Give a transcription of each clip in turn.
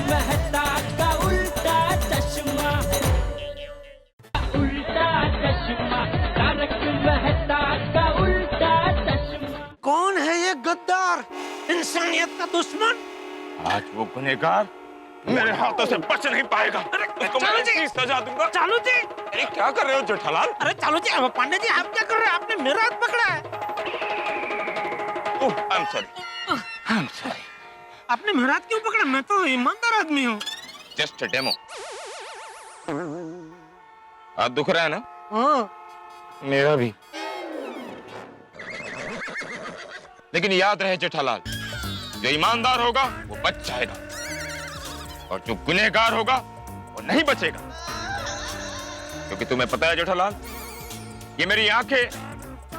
मेहता का उल्टा चश्मा, उल्टा चश्मा, तारक मेहता का उल्टा चश्मा। कौन है ये गद्दार, इंसानियत का दुश्मन? आज वो गुनहगार मेरे हाथों से बच नहीं पाएगा। उसको मैं ऐसी सजा दूंगा। चालू जी, अरे क्या कर रहे हो जेठालाल? अरे चालू जी, अब पांडे जी आप क्या कर रहे हैं? आपने मेरा हाथ पकड़ा है। ओह, I'm sorry. I'm sorry. आपने मेरा हाथ क्यों पकड़ा? मैं तो ईमानदार आदमी हूँ। Just a demo. हाथ दुख रहा है ना? हाँ। मेरा भी। लेकिन याद रहे जेठालाल, जो ईमानदार होगा वो बच जाएगा और जो गुनहगार होगा वो नहीं बचेगा। क्योंकि तुम्हें पता है जेठालाल, ये मेरी आंखें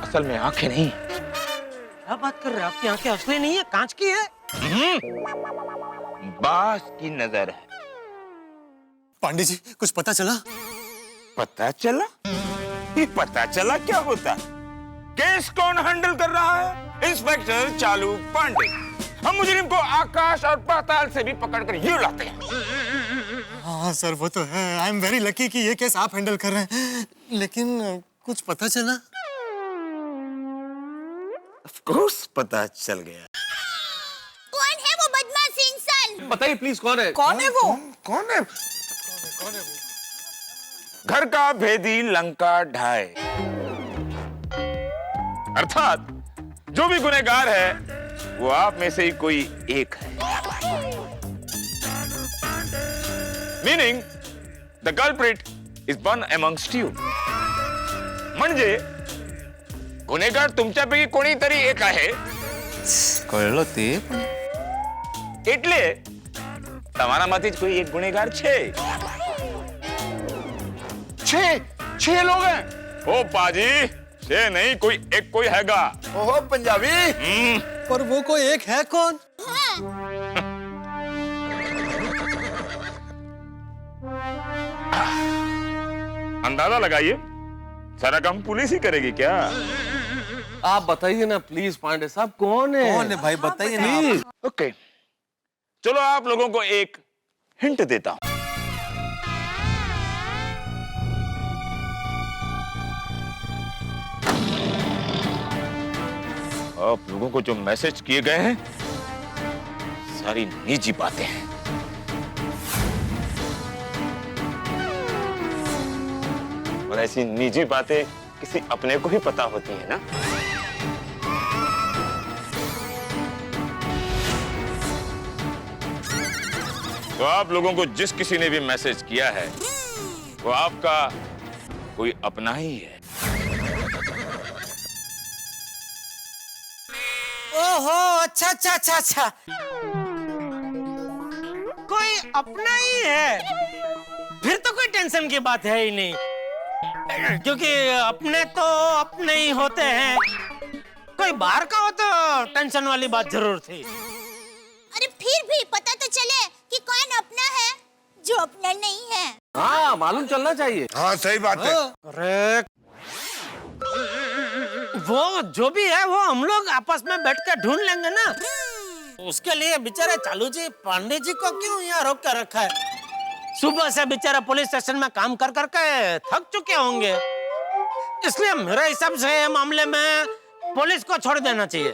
असल में आंखें नहीं। क्या बात कर रहे हैं? आपकी आंखें असली नहीं है, कांच की है। बास की नजर है। पांडे जी कुछ पता चला? पता चला? ये पता चला क्या होता? केस कौन हैंडल कर रहा है? इंस्पेक्टर चालू पांडे। हम मुजरिम को आकाश और पाताल से भी पकड़कर यूं लाते हैं। हाँ सर, वो तो है। आई एम वेरी लकी कि ये केस आप हैंडल कर रहे हैं। लेकिन कुछ पता चला? ऑफ कोर्स पता चल गया। कौन है वो बदमाश इंसान? बताइए प्लीज, कौन है? कौन है वो? कौन है? घर का भेदी लंका ढाए। अर्थात जो भी गुनहगार है वो आप में से ही कोई एक है। Meaning the culprit is one amongst you. म्हणजे गुन्हेगार तुमच्यापैकी कोणीतरी एक आहे। कळलं ते? એટલે તમારામાંથી જ કોઈ એક ગુનેગાર છે। छह लोग हैं। ओ पाजी, छह नहीं, कोई एक कोई हैगा। ओहो पंजाबी। पर वो कोई एक है कौन? अंदाजा लगाइए, सारा काम पुलिस ही करेगी क्या? आप बताइए ना प्लीज पांडे साहब, कौन है? कौन है भाई, बताइए ना प्लीज। ओके, चलो आप लोगों को एक हिंट देता हूं। आप लोगों को जो मैसेज किए गए हैं सारी निजी बातें हैं। और ऐसी निजी बातें किसी अपने को ही पता होती है ना। तो आप लोगों को जिस किसी ने भी मैसेज किया है वो आपका कोई अपना ही है। ओहो, अच्छा अच्छा अच्छा अच्छा, कोई अपना ही है। फिर तो कोई टेंशन की बात है ही नहीं, क्योंकि अपने तो अपने ही होते हैं। कोई बाहर का हो तो टेंशन वाली बात जरूर थी। अरे फिर भी पता तो चले कि कौन अपना है, जो अपना नहीं है। हाँ, मालूम चलना चाहिए। हाँ सही बात है। अरे वो जो भी है वो हम लोग आपस में बैठ कर ढूंढ लेंगे ना। उसके लिए बेचारे चालू जी पांडे जी को क्यों यहाँ रोक कर रखा है? सुबह से बेचारा पुलिस स्टेशन में काम कर करके थक चुके होंगे, इसलिए मेरे हिसाब से मामले में पुलिस को छोड़ देना चाहिए।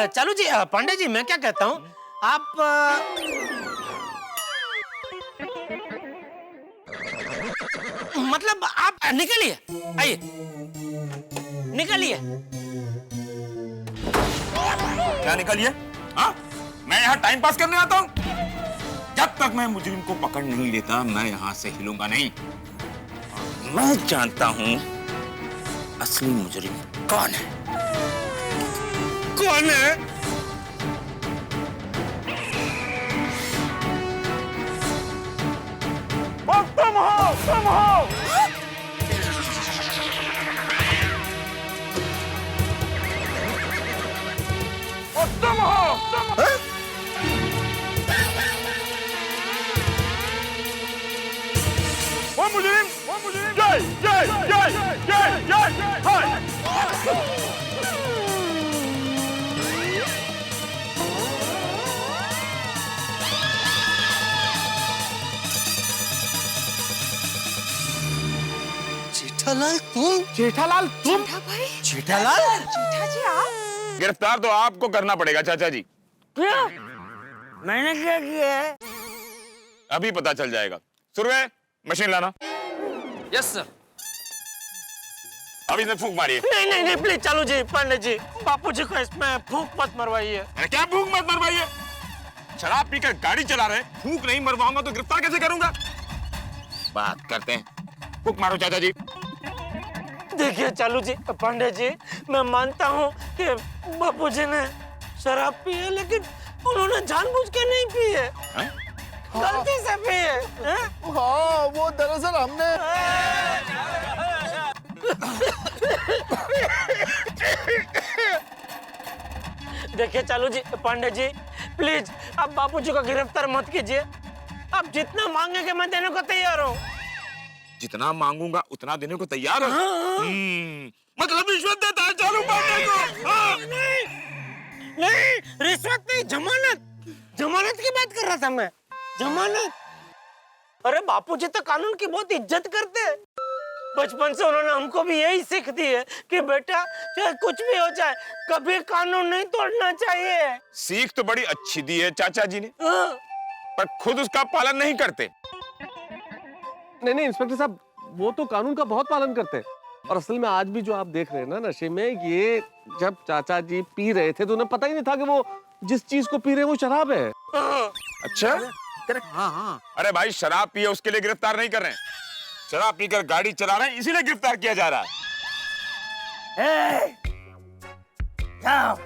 चालू जी, पांडे जी, मैं क्या कहता हूँ, आप मतलब आप निकलिए, आइए निकलिए। क्या निकलिए? हाँ, मैं यहाँ टाइम पास करने आता हूँ। जब तक मैं मुजरिम को पकड़ नहीं लेता मैं यहाँ से हिलूंगा नहीं। मैं जानता हूँ असली मुजरिम कौन है। कौन है? तुम हो, तुम हो। तुम हो, तुम हो। वो मुजरिम, जय जय जय जय जय हाय। जेठालाल तुम? जेठालाल तुम? जेठालाल? गिरफ्तार तो आपको करना पड़ेगा चाचा जी। क्या मैंने क्या किया है? अभी पता चल जाएगा। सुरवे, मशीन लाना। Yes sir. अभी इसमें फूंक मारिए। नहीं नहीं प्लीज चालू जी, पांडे जी, बापूजी को इसमें फूंक मत मरवाइए। अरे क्या फूंक मत मरवाइए? शराब पीकर गाड़ी चला रहे, फूंक नहीं मरवाऊंगा तो गिरफ्तार कैसे करूंगा? बात करते हैं। फूंक मारो चाचा जी। देखिए चालू जी, पांडे जी, मैं मानता हूँ कि बापूजी ने शराब पी है, लेकिन उन्होंने जानबूझ के नहीं पी है, गलती से पी है। हाँ, वो दरअसल हमने देखिए चालू जी, पांडे जी, प्लीज आप बापूजी को गिरफ्तार मत कीजिए। आप जितना मांगेंगे मैं देने को तैयार हूँ। जितना मांगूंगा उतना देने को तैयार है। मतलब रिश्वत देता है चालू पांडे को? हाँ। नहीं, रिश्वत नहीं, जमानत की बात कर रहा था मैं। जमानत? अरे बापूजी तो कानून की बहुत इज्जत करते हैं। बचपन से उन्होंने हमको भी यही सीख दी है कि बेटा चाहे कुछ भी हो जाए, कभी कानून नहीं तोड़ना चाहिए। सीख तो बड़ी अच्छी दी है चाचा जी ने, हाँ। पर खुद उसका पालन नहीं करते। नहीं इंस्पेक्टर साहब, वो तो कानून का बहुत पालन करते हैं। और असल में आज भी जो आप देख रहे हैं ना नशे में, ये जब चाचा जी पी रहे थे तो उन्हें पता ही नहीं था कि वो जिस चीज को पी रहे हैं वो शराब है। अच्छा? हाँ। अरे भाई, शराब पिए उसके लिए गिरफ्तार नहीं कर रहे हैं। शराब पीकर गाड़ी चला रहे हैं, इसीलिए गिरफ्तार किया जा रहा है। जाओ,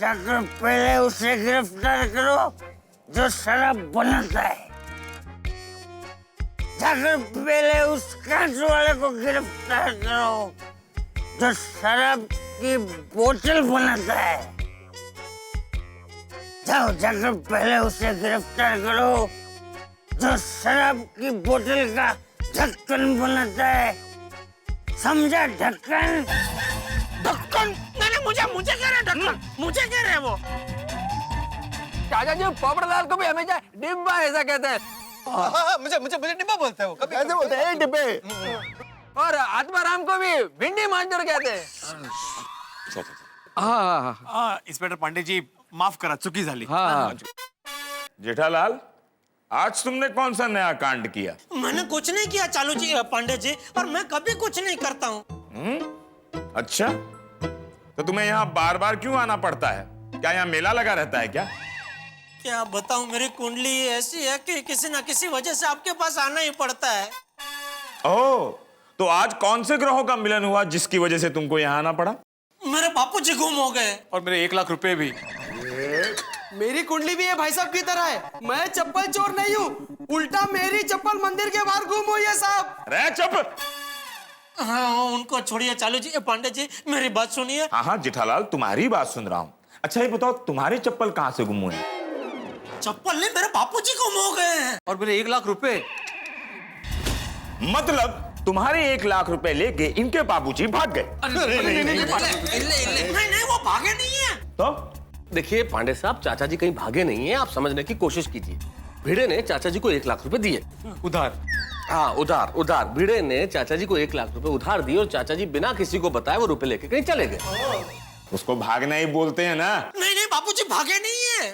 जाकर पहले उसे गिरफ्तार करो जो शराब बनाता है। जाकर पहले उस कांच वाले को गिरफ्तार करो जो शराब की बोतल बनाता है। जाओ, जाकर पहले उसे गिरफ्तार करो जो शराब की बोतल का ढक्कन बनाता है। समझा? ढक्कन। ढक्कन? नहीं, मुझे कह रहे ढक्कन, मुझे कह रहे वो। चाचा जी पोपटलाल को भी हमेशा डिब्बा ऐसा कहते हैं। मुझे डिब्बा बोलते हैं वो। कभी ऐसे बोलते हैं डिब्बे। और आत्माराम को भी भिंडी मांजर कहते हैं। हाँ इंस्पेक्टर पांडे जी, माफ करा, चुकी झाली। हाँ। जेठालाल, आज तुमने कौन सा नया कांड किया? मैंने कुछ नहीं किया चालू जी, पांडे जी, और मैं कभी कुछ नहीं करता हूँ। अच्छा, तो तुम्हें यहाँ बार बार क्यों आना पड़ता है? क्या यहाँ मेला लगा रहता है क्या? क्या बताऊं, मेरी कुंडली ऐसी है कि किसी ना किसी वजह से आपके पास आना ही पड़ता है। ओह, तो आज कौन से ग्रहों का मिलन हुआ जिसकी वजह से तुमको यहाँ आना पड़ा? मेरे बापूजी गुम हो गए। और मेरे 1 लाख रुपए भी। मेरी कुंडली भी है भाई साहब की तरह है। मैं चप्पल चोर नहीं हूँ, उल्टा मेरी चप्पल मंदिर के बाहर गुम हुई है साहब। अरे चुप! हाँ, उनको छोड़िए चालू जी, पांडे जी मेरी बात सुनिए। हाँ जेठालाल, तुम्हारी बात सुन रहा हूँ। अच्छा ये बताओ, तुम्हारी चप्पल कहाँ से गुम हुई? चप्पल नहीं, मेरे बापूजी गुम हो गए हैं। और मेरे 1 लाख रुपए। मतलब तुम्हारे 1 लाख रुपए लेके इनके बाबूजी भाग गए? नहीं, वो भागे नहीं है। तो देखिए पांडे साहब, चाचा जी कहीं भागे नहीं है, आप समझने की कोशिश कीजिए। भिड़े ने चाचा जी को 1 लाख रुपए दिए उधार। हाँ, उधार। भिड़े ने चाचा जी को 1 लाख रुपए उधार दिए और चाचा जी बिना किसी को बताए वो रुपए लेके कहीं चले गए। उसको भागना ही बोलते हैं ना? नहीं, बापूजी भागे नहीं है।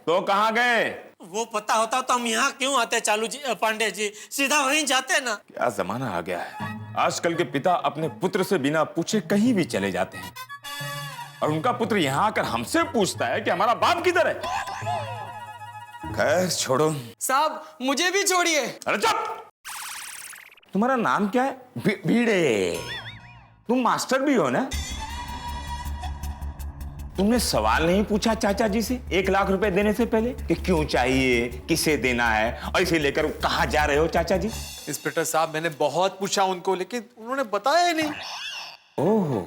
तो कहाँ गए? वो पता होता तो हम यहाँ क्यों आते चालू जी, पांडे जी, सीधा वहीं जाते ना। क्या जमाना आ गया है। आजकल के पिता अपने पुत्र से बिना पूछे कहीं भी चले जाते हैं, और उनका पुत्र यहाँ आकर हमसे पूछता है कि हमारा बाप किधर है। खैर छोड़ो साहब, मुझे भी छोड़िए। अरे चुप! तुम्हारा नाम क्या है? भिड़े। तुम मास्टर भी हो ना? तुमने सवाल नहीं पूछा चाचा जी से 1 लाख रुपए देने से पहले कि क्यों चाहिए, किसे देना है, और इसे लेकर कहाँ जा रहे हो चाचा जी? इंस्पेक्टर साहब, मैंने बहुत पूछा उनको, लेकिन उन्होंने बताया ही नहीं। ओह,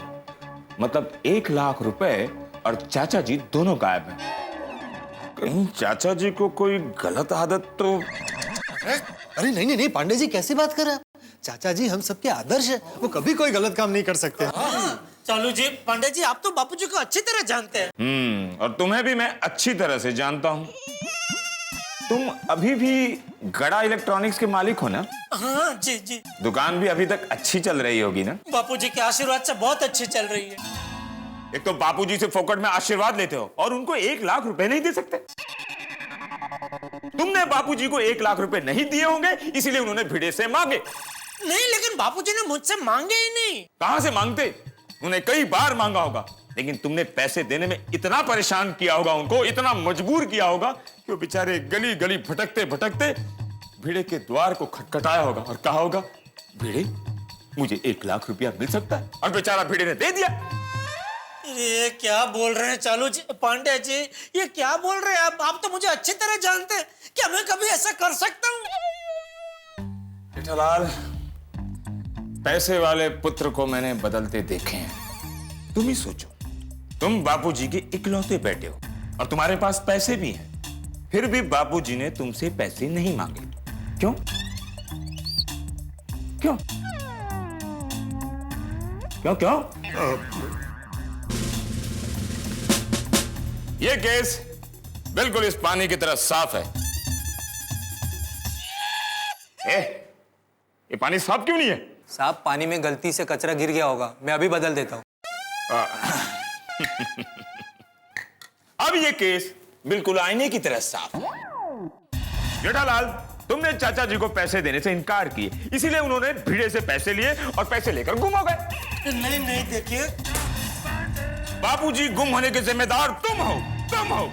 मतलब 1 लाख रुपए और चाचा जी दोनों गायब हैं। कहीं चाचा जी को कोई गलत आदत तो? अरे नहीं, पांडे जी कैसी बात कर रहे हैं? चाचा जी हम सबके आदर्श है, वो कभी कोई गलत काम नहीं कर सकते। चालू जी, पांडे जी, आप तो बापूजी को अच्छी तरह जानते हैं। और तुम्हें भी मैं अच्छी तरह से जानता हूं। तुम अभी भी गड़ा इलेक्ट्रॉनिक्स के मालिक हो ना? हाँ जी जी। दुकान भी अभी तक अच्छी चल रही होगी ना? बापूजी के आशीर्वाद से बहुत अच्छी चल रही है। एक तो बापूजी से फोकट में आशीर्वाद लेते हो और उनको 1 लाख रुपए नहीं दे सकते। तुमने बापूजी को 1 लाख रुपए नहीं दिए होंगे, इसीलिए उन्होंने भिड़े से मांगे। नहीं, लेकिन बापूजी ने मुझसे मांगे ही नहीं। कहां से मांगते? उन्हें कई बार मांगा होगा, लेकिन तुमने पैसे देने में इतना परेशान किया होगा उनको, इतना मजबूर किया होगा कि वो बेचारे गली गली भटकते भटकते भिड़े के द्वार को खटखटाया होगा और कहा होगा, भिड़े मुझे 1 लाख रुपया मिल सकता है? और बेचारा भिड़े ने दे दिया। ये क्या बोल रहे हैं चालू जी, पांडे जी, ये क्या बोल रहे हैं आप तो मुझे अच्छी तरह जानते हैं। क्या मैं कभी ऐसा कर सकता हूँ? जेठालाल, पैसे वाले पुत्र को मैंने बदलते देखे हैं। तुम ही सोचो, तुम बापूजी के इकलौते बेटे हो और तुम्हारे पास पैसे भी हैं, फिर भी बापूजी ने तुमसे पैसे नहीं मांगे। क्यों? क्यों? क्यों क्यों? ये केस बिल्कुल इस पानी की तरह साफ है। ये पानी साफ क्यों नहीं है? साहब, पानी में गलती से कचरा गिर गया होगा, मैं अभी बदल देता हूँ। अब ये केस बिल्कुल आईने की तरह साफ है। जेठालाल, तुमने चाचा जी को पैसे देने से इनकार किए, इसीलिए उन्होंने भिड़े से पैसे लिए और पैसे लेकर गुम हो गए। नहीं नहीं, देखिए बापूजी गुम होने के जिम्मेदार तुम हो, तुम हो।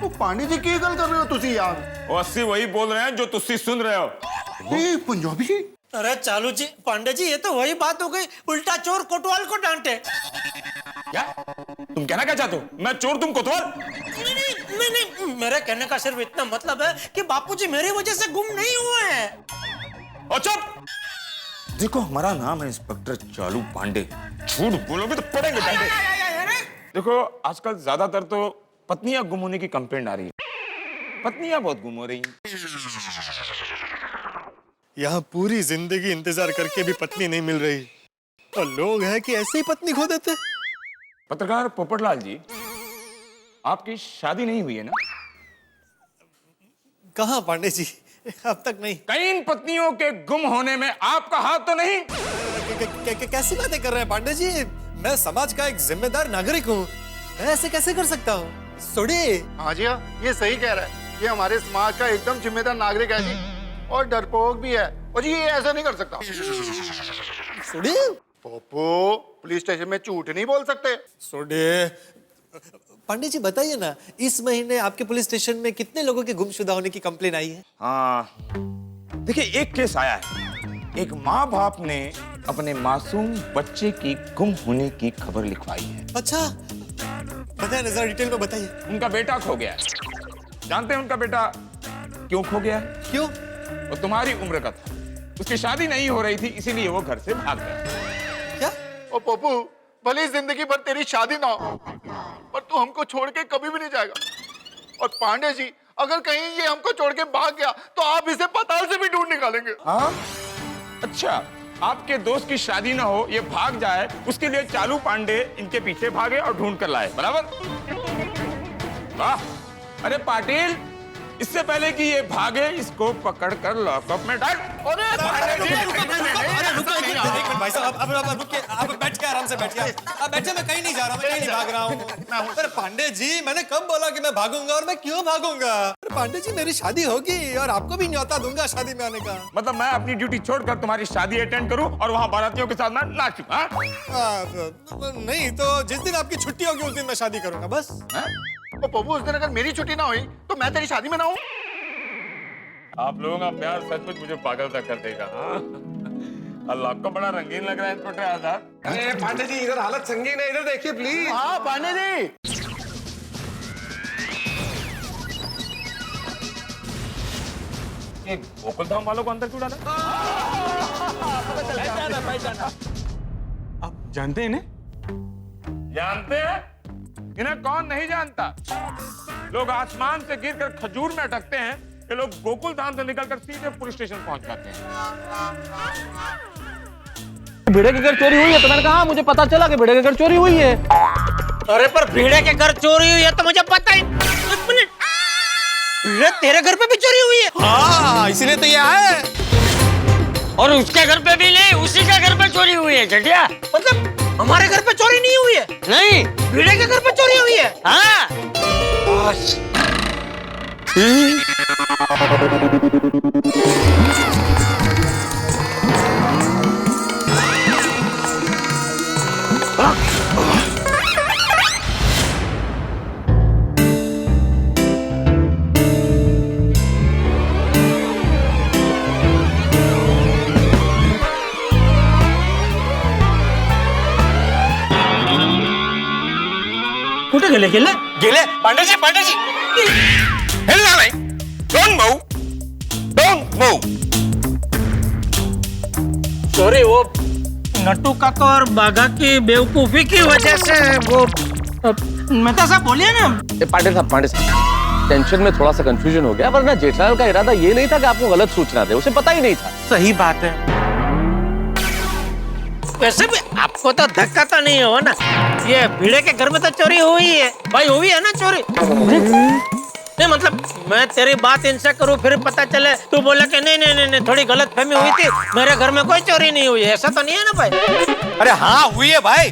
वो पानी जी की गल कर रहे हो तुसी यार? वो अस्सी वही बोल रहे हैं जो तुसी सुन रहे हो। ये पंजाबी? अरे चालू जी, पांडे जी, ये तो वही बात हो गई, उल्टा चोर कोतवाल को डांटे। क्या तुम कहना क्या चाहते हो? मैं चोर, तुम कोतवाल? नहीं, मेरे कहने का सिर्फ इतना मतलब है कि बापूजी मेरी वजह से गुम नहीं हुए हैं। और चुप! देखो, हमारा नाम है इंस्पेक्टर चालू पांडे। झूठ बोलोगे तो पड़ेंगे डंडे। देखो, आजकल ज्यादातर तो पत्नियां गुम होने की कंप्लेंट आ रही है। पत्नियां बहुत गुम हो रही हैं। यहाँ पूरी जिंदगी इंतजार करके भी पत्नी नहीं मिल रही और लोग हैं कि ऐसे ही पत्नी खो देते। पत्रकार पोपटलाल जी, आपकी शादी नहीं हुई है ना? कहाँ पांडे जी, अब तक नहीं। कई इन पत्नियों के गुम होने में आपका हाथ तो नहीं? कैसी बातें कर रहे हैं पांडे जी? मैं समाज का एक जिम्मेदार नागरिक हूँ, मैं ऐसे कैसे कर सकता हूँ? सुनिए। हाँ जी हाँ, ये सही कह रहा है। ये हमारे समाज का एकदम जिम्मेदार नागरिक है जी, और डरपोक भी है। और जी ये ऐसा नहीं कर सकता। सुनिए पोपो, पुलिस स्टेशन में झूठ नहीं बोल सकते। सुनिए पांडे जी, बताइए ना, इस महीने आपके पुलिस स्टेशन में कितने लोगों के गुमशुदा होने की कंप्लेन आई है? हाँ, देखिए, एक केस आया है। एक माँ बाप ने अपने मासूम बच्चे की गुम होने की खबर लिखवाई है। अच्छा, बताइए ना, जरा डिटेल में बताइए। उनका बेटा खो गया है। जानते हैं उनका बेटा क्यों खो गया है? क्यों? वो तुम्हारी उम्र का था, उसकी शादी नहीं हो रही थी, इसीलिए वो घर से भाग गया। क्या? ओ पप्पू, भले जिंदगी भर तेरी शादी ना हो, पर तू हमको छोड़ के कभी भी नहीं जाएगा। और पांडे जी, अगर कहीं ये हमको छोड़ के भाग गया तो आप इसे पाताल से भी ढूंढ निकालेंगे। हाँ? अच्छा, आपके दोस्त की शादी ना हो, ये भाग जाए, उसके लिए चालू पांडे इनके पीछे भागे और ढूंढ कर लाए, बराबर? वाह! अरे पाटिल, इससे पहले कि ये भागे, इसको पकड़कर लॉकअप में डाल। भाई साहब, अब रुकिए, आप बैठ के आराम से बैठिए। आप बैठिए, मैं कहीं नहीं जा रहा, मैं कहीं नहीं भाग रहा हूँ। अरे पांडे जी, मैंने कब बोला कि मैं भागूंगा और मैं क्यों भागूंगा? अरे पांडे जी, मेरी शादी होगी और आपको भी न्योता दूंगा शादी में आने का। मतलब मैं अपनी ड्यूटी छोड़कर तुम्हारी शादी अटेंड करूं और वहां बारातियों के साथ मैं नाचूं? नहीं तो जिस दिन आपकी छुट्टी होगी उस दिन मैं शादी करूंगा, बस। ओ पप्पू, उस दिन अगर मेरी छुट्टी ना हुई तो मैं तेरी शादी में ना हूँ। आप लोगों का प्यार सचमुच मुझे पागल तक कर देगा। अल्लाह, आपको बड़ा रंगीन लग रहा है इंस्पेक्टर आजाद। अरे पांडे जी, इधर हालत संगीन है, इधर देखिए प्लीज। हाँ पांडे जी। ये गोकुलधाम वालों को अंदर क्यों डाला? आप जानते हैं इन्हें? जानते हैं? इन्हें कौन नहीं जानता? लोग आसमान से गिरकर खजूर में अटकते हैं, ये लोग गोकुल धाम से निकलकर सीधे पुलिस स्टेशन पहुंच जाते हैं। भिड़े के घर चोरी हुई है तो मैंने कहा मुझे पता चला कि भिड़े के घर चोरी हुई है। अरे पर भिड़े के घर चोरी हुई है तो मुझे पता ही। एक मिनट, भिड़े भिड़े तेरे घर पे भी चोरी हुई है? हाँ, इसीलिए तो ये आए। और उसके घर पे भी नहीं, उसी के घर पे चोरी हुई है चटिया। मतलब हमारे घर पे चोरी नहीं हुई है? नहीं, भिड़े के घर पे चोरी हुई है। हाँ। कुठे गेले गेले? गेले पांडे जी हिलना नहीं। Don't move. Don't move. Sorry, वो नट्टू काका और बाघा की बेवकूफी की वजह से वो मेहता साहब बोलिए ना। पांडे साहब, टेंशन में थोड़ा सा कंफ्यूजन हो गया, वरना जेठालाल का इरादा ये नहीं था कि आपको गलत सूचना दे, उसे पता ही नहीं था। सही बात है। वैसे भी आपको तो धक्का तो नहीं हो ना, ये भिड़े के घर में तो चोरी हुई है भाई, हुई है ना चोरी? नहीं मतलब मैं तेरी बात इनसे करूं फिर पता चले तू बोला कि नहीं थोड़ी गलत फहमी हुई थी, मेरे घर में कोई चोरी नहीं हुई है, ऐसा तो नहीं है ना भाई? अरे हाँ हुई है भाई।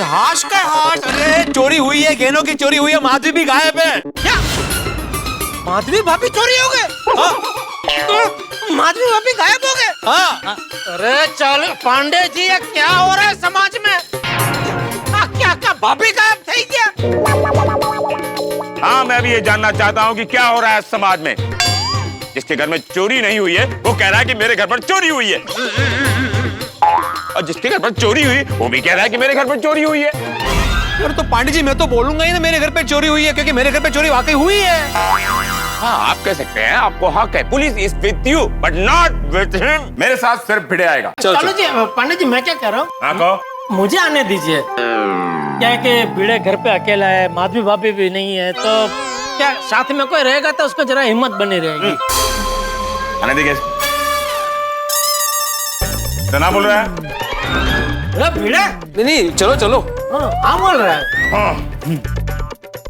हाश का हाश, अरे चोरी हुई है, गहनों की चोरी हुई है, माधवी भी गायब है। क्या माधवी भाभी चोरी हो गए? तो माधवी भाभी गायब हो गए? हाँ। अरे चल पांडे जी, ये क्या हो रहा है समाज में? क्या भाभी गायब थी क्या? हाँ, मैं भी ये जानना चाहता हूँ कि क्या हो रहा है समाज में। जिसके घर में चोरी नहीं हुई है वो कह रहा है कि मेरे घर पर चोरी हुई है, और जिसके घर पर चोरी हुई वो भी कह रहा है कि मेरे घर पर चोरी हुई है। अरे तो पांडे जी मैं तो बोलूंगा ही ना मेरे घर पे चोरी हुई है, क्योंकि मेरे घर पे चोरी वाकई हुई है। हाँ, आप कह सकते हैं, आपको हक है। Police is with you but not with him. मेरे साथ सिर्फ भिड़े आएगा। चलो जी, पांडे जी मैं क्या कह रहा हूँ, हाँ कहो। मुझे आने दीजिए। क्या है कि भिड़े घर पे अकेला है, माधवी भाभी भी नहीं है, तो क्या साथ में कोई रहेगा तो उसको जरा हिम्मत बनी रहेगी। आने दीजिए। तो ना बोल रहा है? भिड़े नहीं चलो चलो। हाँ बोल रहा है। हाँ।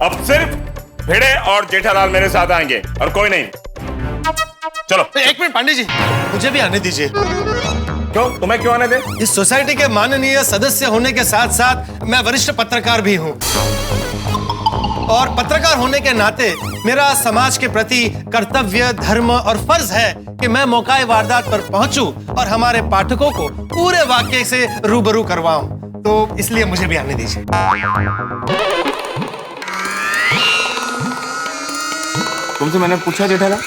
अब सिर्फ भिड़े और जेठालाल मेरे साथ आएंगे और कोई नहीं। चलो। एक मिनट पांडे जी, मुझे भी आने दीजिए। क्यों, तुम्हें क्यों आने दे? इस सोसाइटी के माननीय सदस्य होने के साथ साथ मैं वरिष्ठ पत्रकार भी हूँ, और पत्रकार होने के नाते मेरा समाज के प्रति कर्तव्य, धर्म और फर्ज है कि मैं मौकाए वारदात पर पहुंचूं और हमारे पाठकों को पूरे वाकये से रूबरू करवाऊं। तो इसलिए मुझे भी आने दीजिए। तुमसे मैंने पूछा जेठालाल?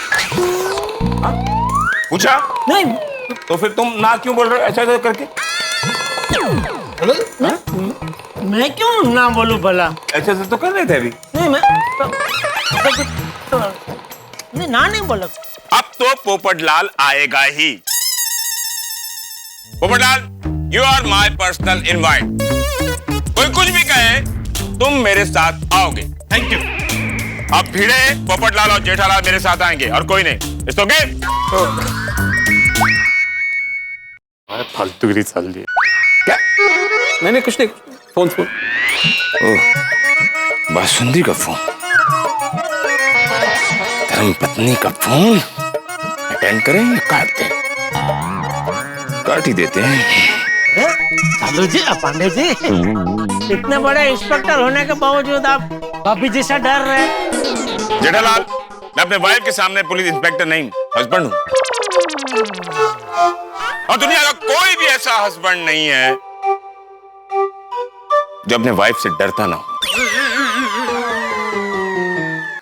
पूछा नहीं तो फिर तुम ना क्यों बोल रहे हो ऐसा करके? मैं क्यों ना बोलूं भला? ऐसे से तो कर रहे थे अभी। नहीं मैं नहीं ना नहीं बोला। अब तो पोपटलाल आएगा ही। Popatlal, you are my personal invite. कोई कुछ भी कहे तुम मेरे साथ आओगे। Thank you. अब भिड़े, पोपटलाल और जेठालाल मेरे साथ आएंगे और कोई नहीं। It's okay? फालतूगिरी चल रही है क्या? मैंने कुछ नहीं, फोन बासुंदी का फोन, धर्म पत्नी का फोन अटेंड करें या काट दें? काट ही देते हैं। चालू जी, पांडे जी, इतने बड़े इंस्पेक्टर होने के बावजूद आप भाभी जी से डर रहे हैं? जेठालाल, मैं अपने वाइफ के सामने पुलिस इंस्पेक्टर नहीं, हस्बैंड हूं, और दुनिया का कोई भी ऐसा हस्बैंड नहीं है जो अपने वाइफ से डरता ना हो।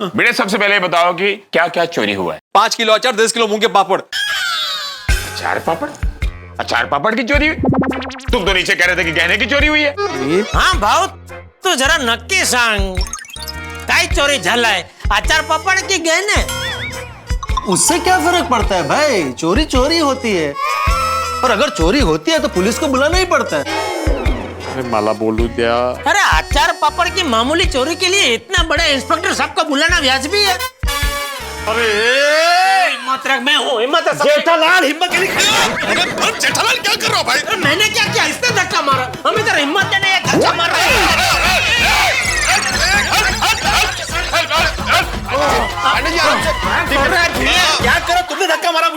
बेटे, सबसे पहले बताओ कि क्या क्या चोरी हुआ है? 5 किलो अचार, 10 किलो मूंग के पापड़। अचार पापड़? अचार पापड़ की चोरी हुई? तुम तो नीचे कह रहे थे कि गहने की चोरी हुई है। हाँ भाव, तो जरा नक्की सांग, काय चोरी झालाय, अचार पापड़ की गहने? उससे क्या फर्क पड़ता है भाई, चोरी चोरी होती है, और अगर चोरी होती है तो पुलिस को बुलाना ही पड़ता है। अरे माला बोलू दिया। अरे अचार पापड़ की मामूली चोरी के लिए इतना बड़ा इंस्पेक्टर साहब को बुलाना वाजिबी है? अरे हिम्मत रख, मैं हूँ, हिम्मत है। जेठालाल हिम्मत के लिए। जेठालाल क्या कर रहा हो भाई? अरे मैंने क्या किया? इसने धक्का मारा, हम इधर हिम्मत देने ये धक्का मार रहे हैं।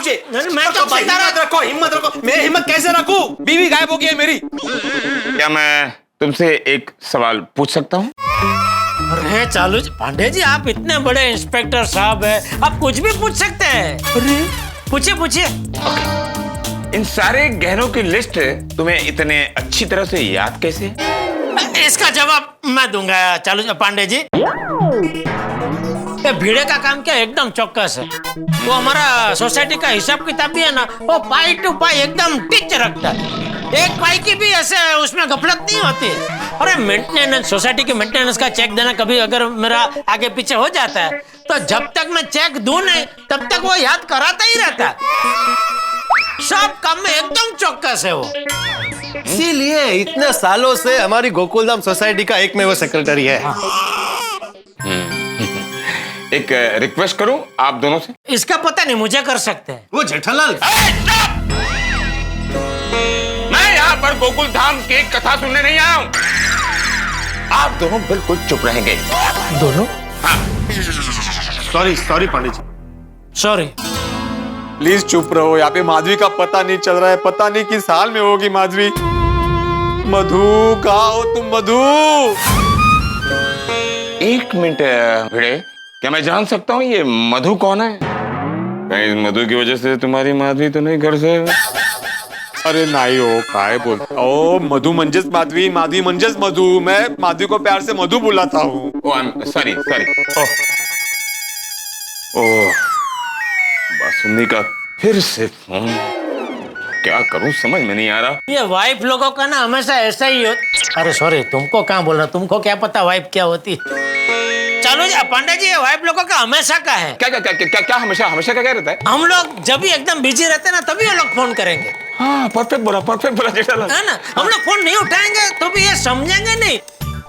मुझे। नहीं, मैं तो बता रहा। हिम्मत रखो। मैं हिम्मत कैसे रखूं? बीवी गायब हो गई है मेरी। क्या मैं तुमसे एक सवाल पूछ सकता हूँ? अरे चालू जी, पांडे जी आप इतने बड़े इंस्पेक्टर साहब हैं, आप कुछ भी पूछ सकते हैं। अरे पूछिए पूछिए। इन सारे गहनों की लिस्ट तुम्हें इतने अच्छी तरह से याद कैसे? इसका जवाब मैं दूंगा चालू पांडे जी। ये भीड़े का काम क्या एकदम चौकस है। वो हमारा सोसाइटी का हिसाब किताब भी है ना, वो पाई टू पाई एकदम टिच रखता है। एक पाई की भी ऐसे उसमें गफलत नहीं होती। अरे मेंटेनेंस, सोसाइटी के मेंटेनेंस का चेक देना कभी अगर मेरा आगे पीछे हो जाता है तो जब तक मैं चेक दूं नहीं तब तक वो याद कराता ही रहता है। सब काम में एकदम चौकस है वो। इसीलिए इतने सालों से हमारी गोकुलधाम सोसाइटी का एक में वो सेक्रेटरी है। एक रिक्वेस्ट करूं आप दोनों से? इसका पता नहीं, मुझे कर सकते हैं। वो जेठालाल। मैं यहाँ पर गोकुल धाम की कथा सुनने नहीं आया हूँ। आप दोनों बिल्कुल चुप रहेंगे। दोनों? हाँ। Sorry Pandey ji. Sorry. Please चुप रहो। यहाँ पे माधवी का पता नहीं चल रहा है। पता नहीं किस हाल में होगी माधवी। मधु, कहाँ हो तुम मधु? एक मिनट भिड़े, क्या मैं जान सकता हूँ ये मधु कौन है? कहीं मधु की वजह से तुम्हारी माधवी तो नहीं घर से? अरे नहीं हो, काय बोल। ओ मधु मंजस माधवी, माधवी मंजस मधु। मैं माधवी को प्यार से मधु बुलाता हूँ। सॉरी। ओह, बासुंदी का फिर से फोन। क्या करूं समझ में नहीं आ रहा। ये वाइफ लोगों का ना हमेशा ऐसा ही होता। अरे सॉरी, तुमको कहाँ बोल रहा, तुमको क्या पता वाइफ क्या होती। चलो जी पांडे जी, ये वाइफ लोगों का हमेशा का है। क्या हमेशा क्या रहता है? हम लोग जब भी एकदम बिजी रहते हैं ना तभी वो लोग फोन करेंगे। हाँ, परफेक्ट बोला जेठालाल। है ना, हम लोग फोन नहीं उठाएंगे तो भी ये समझेंगे नहीं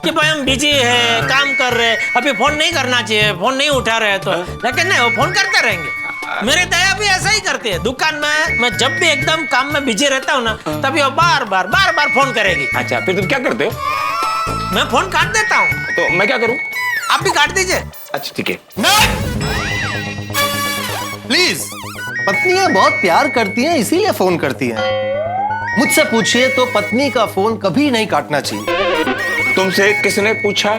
कि भाई हम बिजी है, काम कर रहे, अभी फोन नहीं करना चाहिए, फोन नहीं उठा रहे तो। लेकिन नहीं, वो फोन करते रहेंगे। मेरे दया भी ऐसा ही करती है। दुकान में मैं जब भी एकदम काम में बिजी रहता हूँ ना तभी वो बार बार फोन करेगी। अच्छा, फिर तुम क्या करते हो? मैं फोन काट देता हूँ। तो मैं क्या करूँ? आप भी काट दीजिए। अच्छा ठीक है। प्लीज, पत्नियां बहुत प्यार करती हैं इसीलिए फोन करती हैं। मुझसे पूछिए तो पत्नी का फोन कभी नहीं काटना चाहिए। तुमसे किसने पूछा?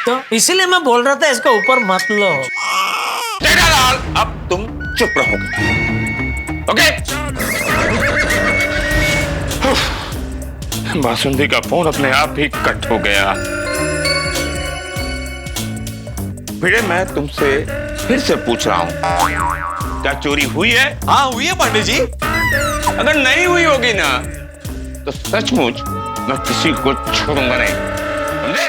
तो इसीलिए मैं बोल रहा था इसका ऊपर मत लो। जेठालाल, अब तुम चुप रहोगे, ओके? बासुंदी का फोन अपने आप ही कट हो गया। भिड़े, मैं तुमसे फिर से पूछ रहा हूँ, क्या चोरी हुई है? हाँ हुई है पांडे जी। अगर नहीं हुई होगी ना तो सचमुच मैं किसी को छोड़ूंगा नहीं, समझे?